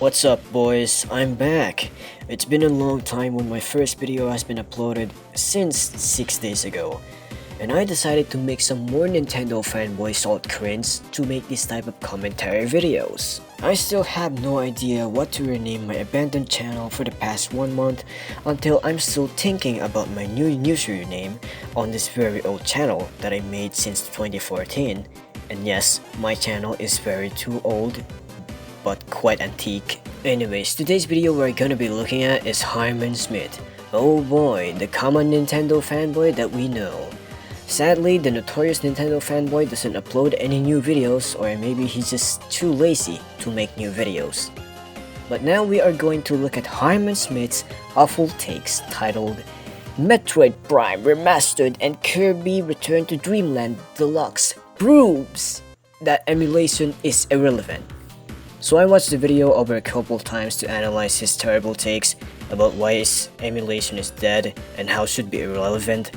What's up, boys? I'm back. It's been a long time when my first video has been uploaded since 6 days ago, and I decided to make some more Nintendo fanboy salt cringe to make this type of commentary videos. I still have no idea what to rename my abandoned channel for the past 1 month until I'm still thinking about my new username on this very old channel that I made since 2014. And yes, my channel is very too old, but quite antique. Anyways, today's video we're gonna be looking at is Harman Smith. Oh boy, the common Nintendo fanboy that we know. Sadly, the notorious Nintendo fanboy doesn't upload any new videos, or maybe he's just too lazy to make new videos. But now we are going to look at Harman Smith's awful takes titled Metroid Prime Remastered and Kirby Return to Dreamland Deluxe proves that emulation is irrelevant. So I watched the video over a couple times to analyze his terrible takes about why his emulation is dead and how it should be irrelevant.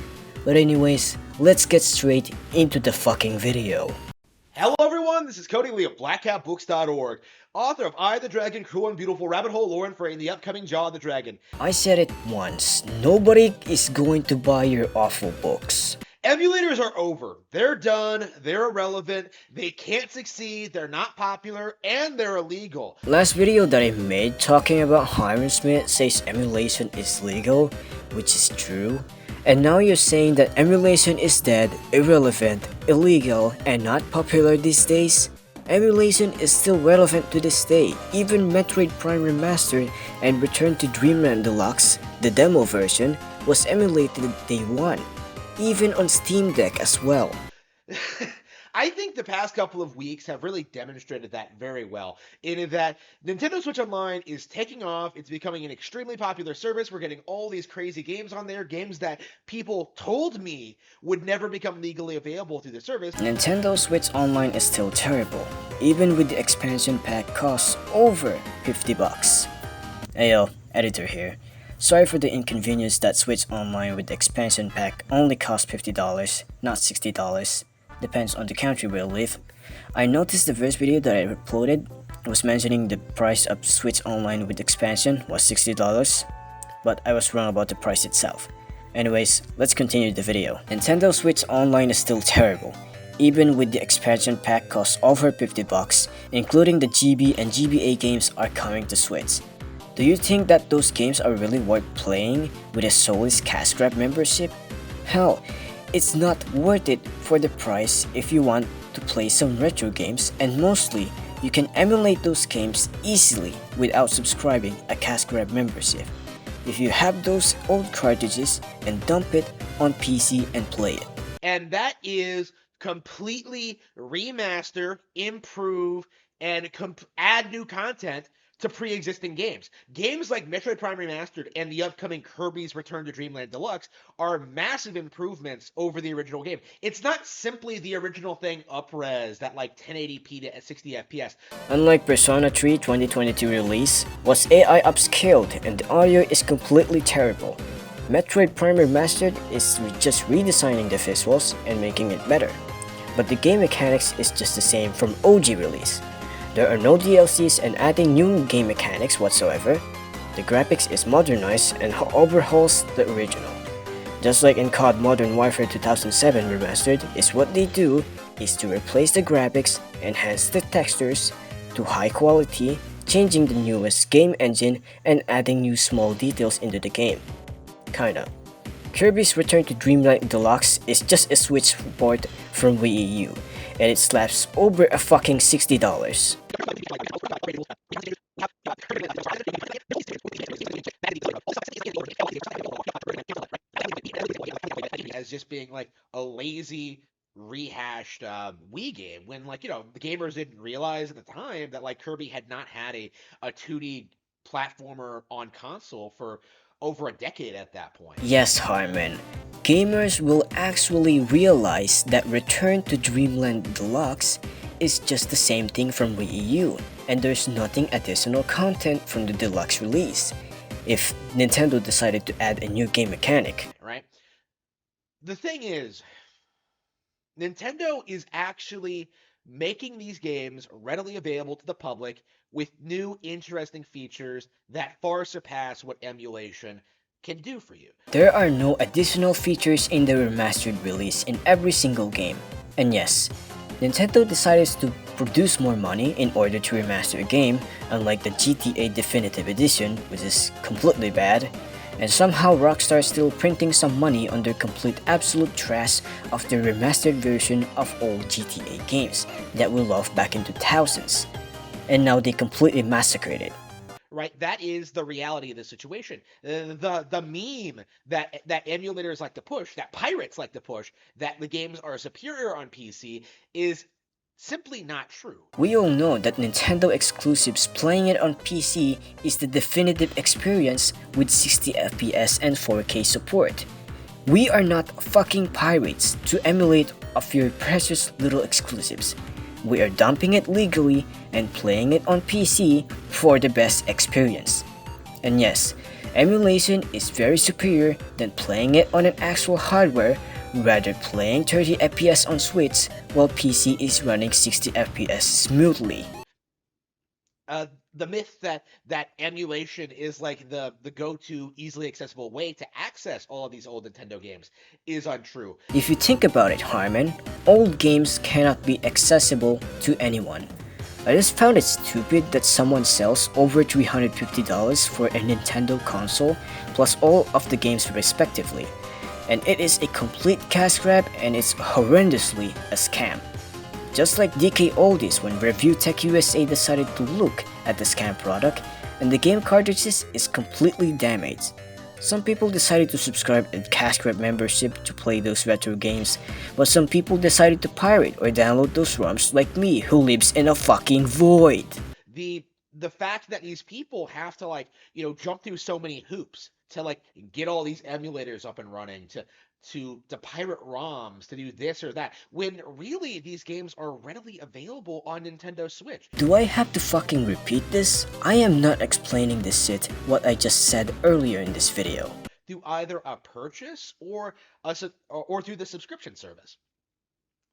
But anyways, let's get straight into the fucking video. Hello everyone, this is Cody Lee of BlackCatBooks.org, author of I the Dragon, Cruel and Beautiful Rabbit Hole lore and for the upcoming Jaw of the Dragon. I said it once, nobody is going to buy your awful books. Emulators are over. They're done, they're irrelevant, they can't succeed, they're not popular, and they're illegal. Last video that I made talking about Harman Smith says emulation is legal, which is true. And now you're saying that emulation is dead, irrelevant, illegal, and not popular these days? Emulation is still relevant to this day. Even Metroid Prime Remastered and Return to Dreamland Deluxe, the demo version, was emulated day one. Even on Steam Deck as well. I think the past couple of weeks have really demonstrated that very well, in that Nintendo Switch Online is taking off, it's becoming an extremely popular service, we're getting all these crazy games on there, games that people told me would never become legally available through the service. Nintendo Switch Online is still terrible, even with the expansion pack costs over $50. Ayo, editor here. Sorry for the inconvenience that Switch Online with the expansion pack only costs $50, not $60. Depends on the country where you live. I noticed the first video that I uploaded was mentioning the price of Switch Online with expansion was $60, but I was wrong about the price itself. Anyways, let's continue the video. Nintendo Switch Online is still terrible. Even with the expansion pack costs over $50, including the GB and GBA games are coming to Switch. Do you think that those games are really worth playing with a soulless cash grab membership? Hell, it's not worth it for the price if you want to play some retro games, and mostly, you can emulate those games easily without subscribing a cash grab membership. If you have those old cartridges and dump it on PC and play it. And that is completely remaster, improve, and add new content to pre-existing games. Games like Metroid Prime Remastered and the upcoming Kirby's Return to Dreamland Deluxe are massive improvements over the original game. It's not simply the original thing up-res at like 1080p to 60 FPS. Unlike Persona 3 2022 release, was AI upscaled and the audio is completely terrible. Metroid Prime Remastered is just redesigning the visuals and making it better. But the game mechanics is just the same from OG release. There are no DLCs and adding new game mechanics whatsoever. The graphics is modernized and overhauls the original. Just like in COD Modern Warfare 2007 Remastered, is what they do is to replace the graphics, enhance the textures to high quality, changing the newest game engine and adding new small details into the game. Kinda. Kirby's Return to Dreamland Deluxe is just a Switch port from Wii U, and it slaps over a fucking $60. As just being like a lazy rehashed Wii game, when, like, the gamers didn't realize at the time that like Kirby had not had a 2D platformer on console for over a decade at that point. Yes, Harman. Gamers will actually realize that Return to Dreamland Deluxe is just the same thing from Wii U, and there's nothing additional content from the deluxe release, if Nintendo decided to add a new game mechanic. Right? The thing is, Nintendo is actually making these games readily available to the public with new interesting features that far surpass what emulation can do for you. There are no additional features in the remastered release in every single game. And yes, Nintendo decided to produce more money in order to remaster a game, unlike the GTA Definitive Edition, which is completely bad. And somehow Rockstar is still printing some money on their complete absolute trash of the remastered version of old GTA games that we loved back in the 2000s. And now they completely massacred it. Right, that is the reality of the situation. The meme that emulators like to push, that pirates like to push, that the games are superior on PC is simply not true. We all know that Nintendo exclusives playing it on PC is the definitive experience with 60 FPS and 4K support. We are not fucking pirates to emulate of your precious little exclusives. We are dumping it legally and playing it on PC for the best experience. And yes, emulation is very superior than playing it on an actual hardware, rather playing 30 FPS on Switch while PC is running 60 FPS smoothly. The myth that emulation is like the go-to easily accessible way to access all of these old Nintendo games is untrue. If you think about it, Harman, old games cannot be accessible to anyone. I just found it stupid that someone sells over $350 for a Nintendo console plus all of the games respectively. And it is a complete cash grab and it's horrendously a scam. Just like DK Oldies when Review Tech USA decided to look at the scam product and the game cartridges is completely damaged. Some people decided to subscribe a cash grab membership to play those retro games, but some people decided to pirate or download those ROMs like me who lives in a fucking void. The fact that these people have to jump through so many hoops to get all these emulators up and running to pirate ROMs to do this or that, when really these games are readily available on Nintendo Switch. Do I have to fucking repeat this? I am not explaining this shit what I just said earlier in this video. Through either a purchase or through the subscription service.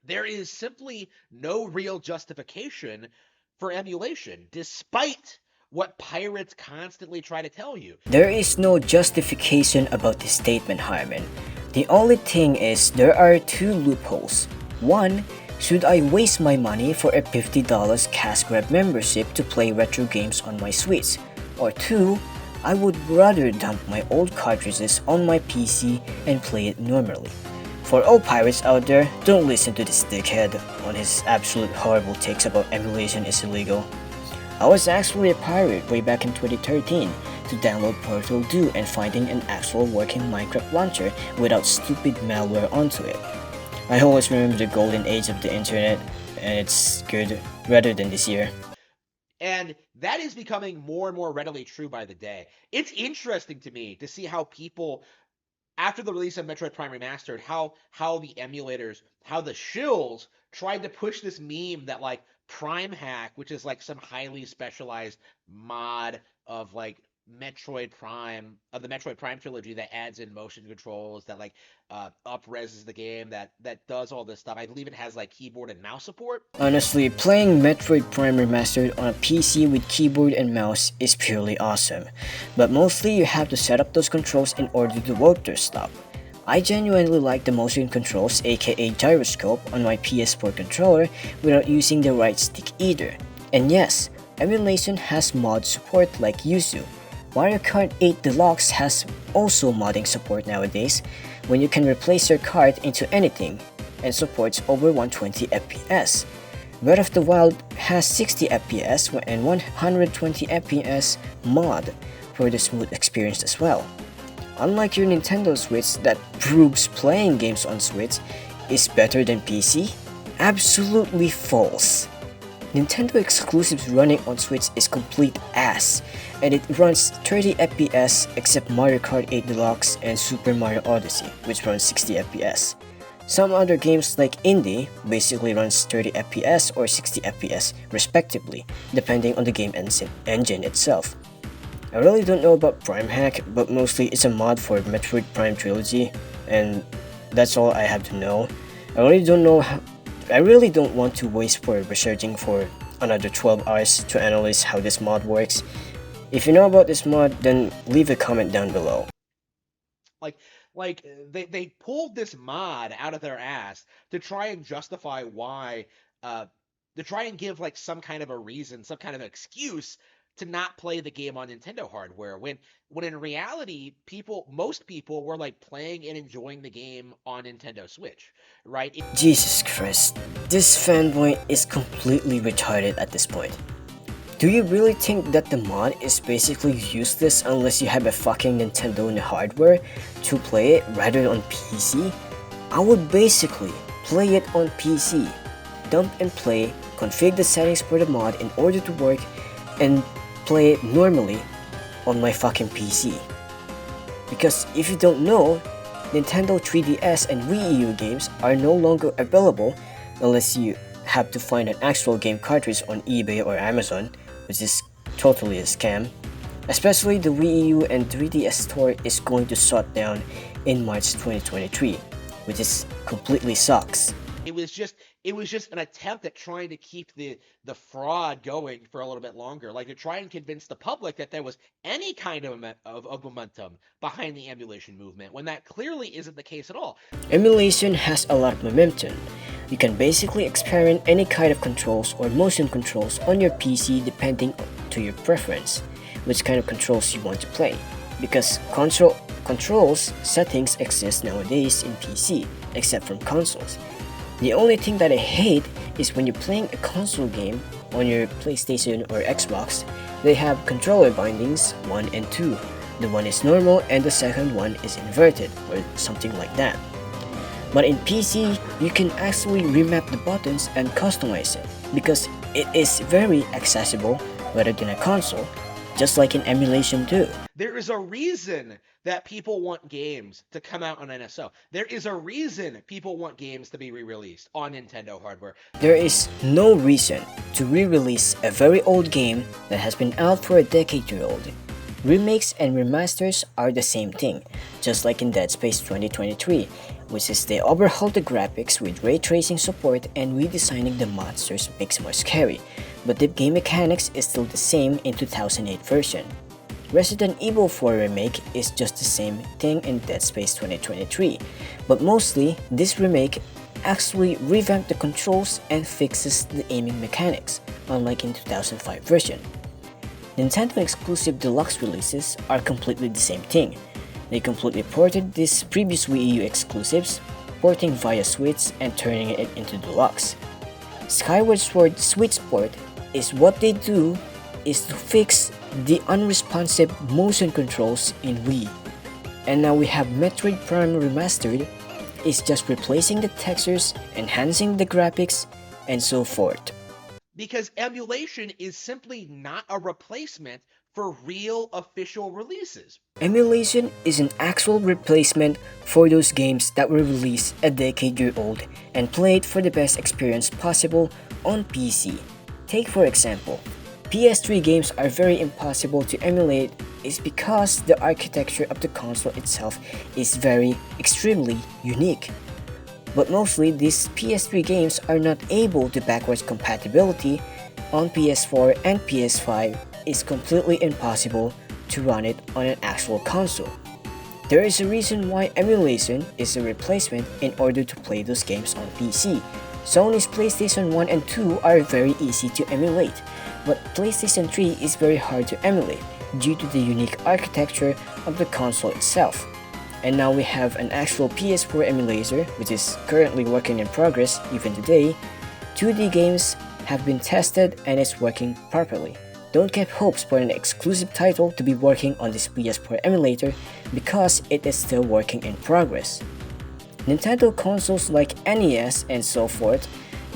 There is simply no real justification for emulation, despite what pirates constantly try to tell you. There is no justification about this statement, Harman. The only thing is there are two loopholes. One, should I waste my money for a $50 cash grab membership to play retro games on my Switch? Or two, I would rather dump my old cartridges on my PC and play it normally. For all pirates out there, don't listen to this dickhead on his absolute horrible takes about emulation is illegal. I was actually a pirate way back in 2013 to download Portal 2 and finding an actual working Minecraft launcher without stupid malware onto it. I always remember the golden age of the internet, and it's good rather than this year. And that is becoming more and more readily true by the day. It's interesting to me to see how people, after the release of Metroid Prime Remastered, how the emulators, how the shills tried to push this meme that Prime Hack, which is some highly specialized mod of the Metroid Prime trilogy that adds in motion controls, that up-reses the game, that does all this stuff. I believe it has keyboard and mouse support. Honestly, playing Metroid Prime Remastered on a PC with keyboard and mouse is purely awesome, but mostly you have to set up those controls in order to work their stuff. I genuinely like the motion controls, aka gyroscope, on my PS4 controller without using the right stick either. And yes, emulation has mod support like Yuzu. Mario Kart 8 Deluxe has also modding support nowadays, when you can replace your card into anything, and supports over 120 FPS. Breath of the Wild has 60 FPS and 120 FPS mod for the smooth experience as well. Unlike your Nintendo Switch that proves playing games on Switch is better than PC, absolutely false. Nintendo exclusives running on Switch is complete ass, and it runs 30 FPS except Mario Kart 8 Deluxe and Super Mario Odyssey, which runs 60 FPS. Some other games like Indie basically runs 30 FPS or 60 FPS respectively, depending on the game engine itself. I really don't know about Prime Hack, but mostly it's a mod for Metroid Prime Trilogy, and that's all I have to know. I really don't know I really don't want to waste for researching for another 12 hours to analyze how this mod works. If you know about this mod, then leave a comment down below. Like they pulled this mod out of their ass to try and justify why uh to try and give like some kind of a reason, some kind of excuse to not play the game on Nintendo hardware when in reality most people were like playing and enjoying the game on Nintendo Switch, right? Jesus Christ, this fanboy is completely retarded at this point. Do you really think that the mod is basically useless unless you have a fucking Nintendo in the hardware to play it rather on PC? I would basically play it on PC, dump and play, configure the settings for the mod in order to work, and play it normally on my fucking PC. Because if you don't know, Nintendo 3DS and Wii U games are no longer available unless you have to find an actual game cartridge on eBay or Amazon, which is totally a scam. Especially the Wii U and 3DS store is going to shut down in March 2023, which is completely sucks. It was just an attempt at trying to keep the fraud going for a little bit longer, like to try and convince the public that there was any kind of momentum behind the emulation movement, when that clearly isn't the case at all. Emulation has a lot of momentum. You can basically experiment any kind of controls or motion controls on your PC depending to your preference, which kind of controls you want to play. Because controls settings exist nowadays in PC, except from consoles. The only thing that I hate is when you're playing a console game on your PlayStation or Xbox, they have controller bindings 1 and 2. The one is normal and the second one is inverted or something like that. But in PC, you can actually remap the buttons and customize it because it is very accessible rather than a console, just like in emulation too. There is a reason that people want games to come out on NSO. There is a reason people want games to be re-released on Nintendo hardware. There is no reason to re-release a very old game that has been out for a decade-year-old. Remakes and remasters are the same thing, just like in Dead Space 2023, which is they overhauled the graphics with ray tracing support and redesigning the monsters makes more scary, but the game mechanics is still the same in 2008 version. Resident Evil 4 Remake is just the same thing in Dead Space 2023, but mostly this remake actually revamped the controls and fixes the aiming mechanics, unlike in 2005 version. Nintendo exclusive deluxe releases are completely the same thing. They completely ported these previous Wii U exclusives, porting via Switch and turning it into deluxe. Skyward Sword Switch port is what they do is to fix the unresponsive motion controls in Wii. And now we have Metroid Prime Remastered is just replacing the textures, enhancing the graphics, and so forth. Because emulation is simply not a replacement for real official releases. Emulation is an actual replacement for those games that were released a decade-year-old and played for the best experience possible on PC. Take for example, PS3 games are very impossible to emulate is because the architecture of the console itself is very extremely unique. But mostly these PS3 games are not able to backwards compatibility on PS4 and PS5 is completely impossible to run it on an actual console. There is a reason why emulation is a replacement in order to play those games on PC. Sony's PlayStation 1 and 2 are very easy to emulate, but PlayStation 3 is very hard to emulate due to the unique architecture of the console itself. And now we have an actual PS4 emulator which is currently working in progress even today. 2D games have been tested and it's working properly. Don't get hopes for an exclusive title to be working on this PS4 emulator because it is still working in progress. Nintendo consoles like NES and so forth,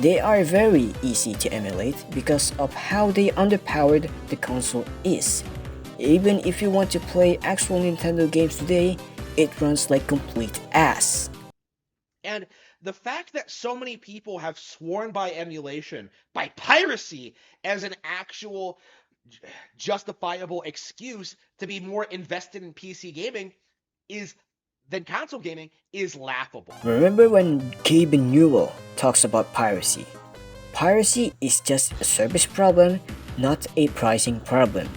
they are very easy to emulate because of how they underpowered the console is. Even if you want to play actual Nintendo games today, it runs like complete ass. And the fact that so many people have sworn by emulation, by piracy, as an actual justifiable excuse to be more invested in PC gaming is then console gaming is laughable. Remember when Gabe Newell talks about piracy? Piracy is just a service problem, not a pricing problem.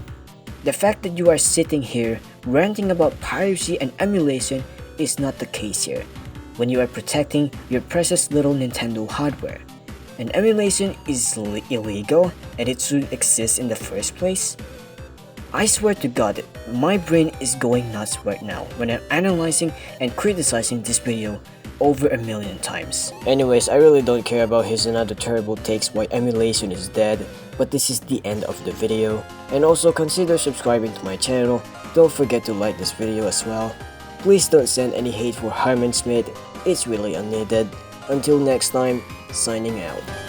The fact that you are sitting here ranting about piracy and emulation is not the case here, when you are protecting your precious little Nintendo hardware. And emulation is illegal and it shouldn't exist in the first place? I swear to God, my brain is going nuts right now when I'm analyzing and criticizing this video over a million times. Anyways, I really don't care about his another terrible takes why emulation is dead, but this is the end of the video. And also consider subscribing to my channel, don't forget to like this video as well. Please don't send any hate for Harman Smith, it's really unneeded. Until next time, signing out.